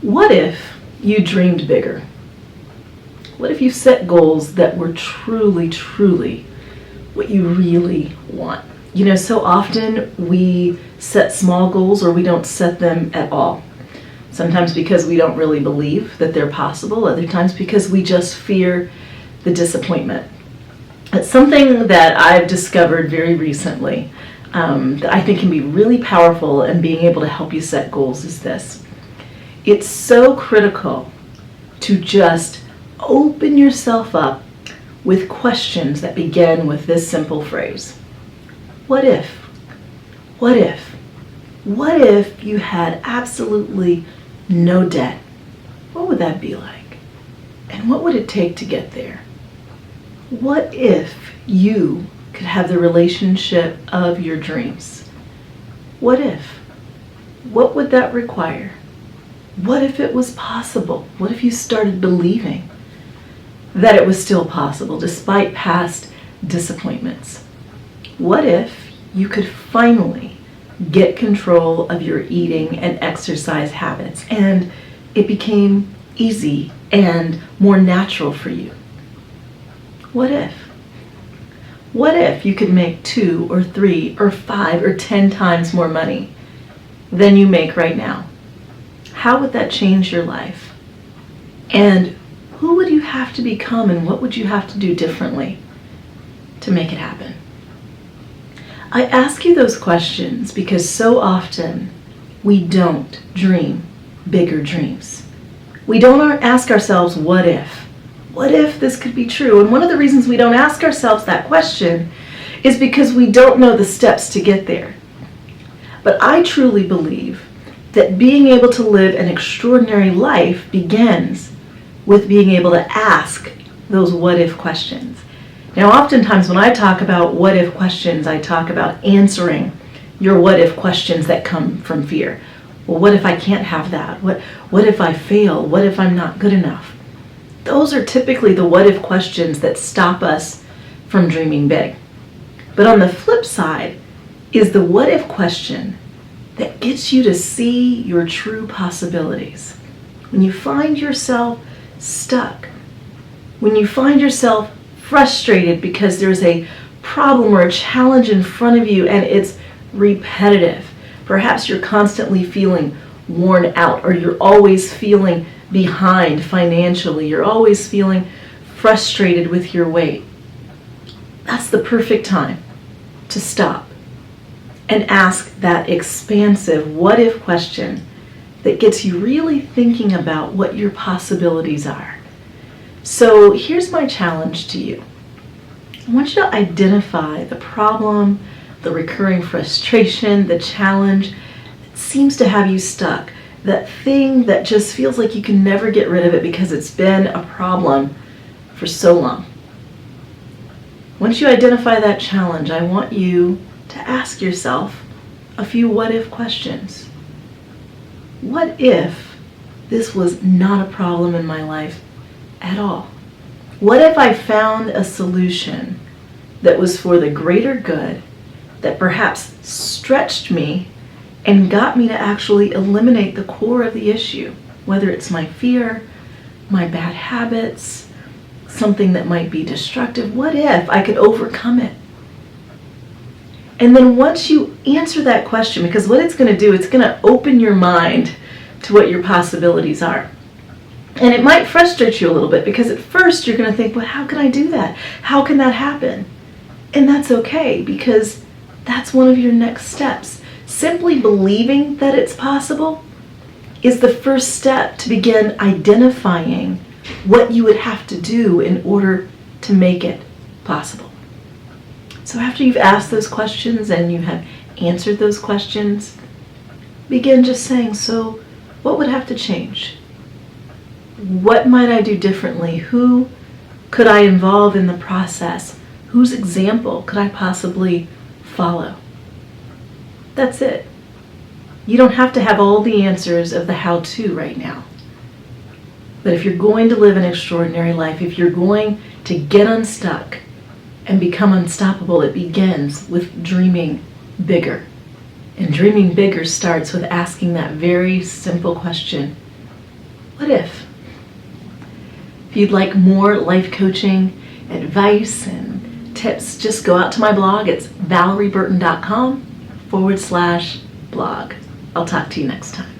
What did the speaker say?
What if you dreamed bigger? What if you set goals that were truly, truly what you really want? You know, so often we set small goals or we don't set them at all. Sometimes because we don't really believe that they're possible, other times because we just fear the disappointment. It's something that I've discovered very recently that I think can be really powerful in being able to help you set goals is this. It's so critical to just open yourself up with questions that begin with this simple phrase. What if? What if? What if you had absolutely no debt? What would that be like? And what would it take to get there? What if you could have the relationship of your dreams? What if? What would that require? What if it was possible? What if you started believing that it was still possible despite past disappointments? What if you could finally get control of your eating and exercise habits and it became easy and more natural for you? What if? What if you could make 2 or 3 or 5 or 10 times more money than you make right now? How would that change your life? And who would you have to become and what would you have to do differently to make it happen? I ask you those questions because so often we don't dream bigger dreams. We don't ask ourselves, what if? What if this could be true? And one of the reasons we don't ask ourselves that question is because we don't know the steps to get there. But I truly believe that being able to live an extraordinary life begins with being able to ask those what if questions. Now, oftentimes when I talk about what if questions, I talk about answering your what if questions that come from fear. Well, what if I can't have that? What if I fail? What if I'm not good enough? Those are typically the what if questions that stop us from dreaming big. But on the flip side is the what if question that gets you to see your true possibilities. When you find yourself stuck, when you find yourself frustrated because there's a problem or a challenge in front of you and it's repetitive, perhaps you're constantly feeling worn out or you're always feeling behind financially, you're always feeling frustrated with your weight. That's the perfect time to stop and ask that expansive what if question that gets you really thinking about what your possibilities are. So here's my challenge to you. I want you to identify the problem, the recurring frustration, the challenge that seems to have you stuck, that thing that just feels like you can never get rid of it because it's been a problem for so long. Once you identify that challenge, I want you to ask yourself a few what if questions. What if this was not a problem in my life at all? What if I found a solution that was for the greater good, that perhaps stretched me and got me to actually eliminate the core of the issue, whether it's my fear, my bad habits, something that might be destructive? What if I could overcome it? And then once you answer that question, because what it's going to do, it's going to open your mind to what your possibilities are. And it might frustrate you a little bit because at first you're going to think, well, how can I do that? How can that happen? And that's okay, because that's one of your next steps. Simply believing that it's possible is the first step to begin identifying what you would have to do in order to make it possible. So after you've asked those questions and you have answered those questions, begin just saying, so what would have to change? What might I do differently? Who could I involve in the process? Whose example could I possibly follow? That's it. You don't have to have all the answers of the how-to right now. But if you're going to live an extraordinary life, if you're going To get unstuck and become unstoppable, it begins with dreaming bigger. And dreaming bigger starts with asking that very simple question, what if? If you'd like more life coaching, advice, and tips, just go out to my blog. It's valerieburton.com/blog. I'll talk to you next time.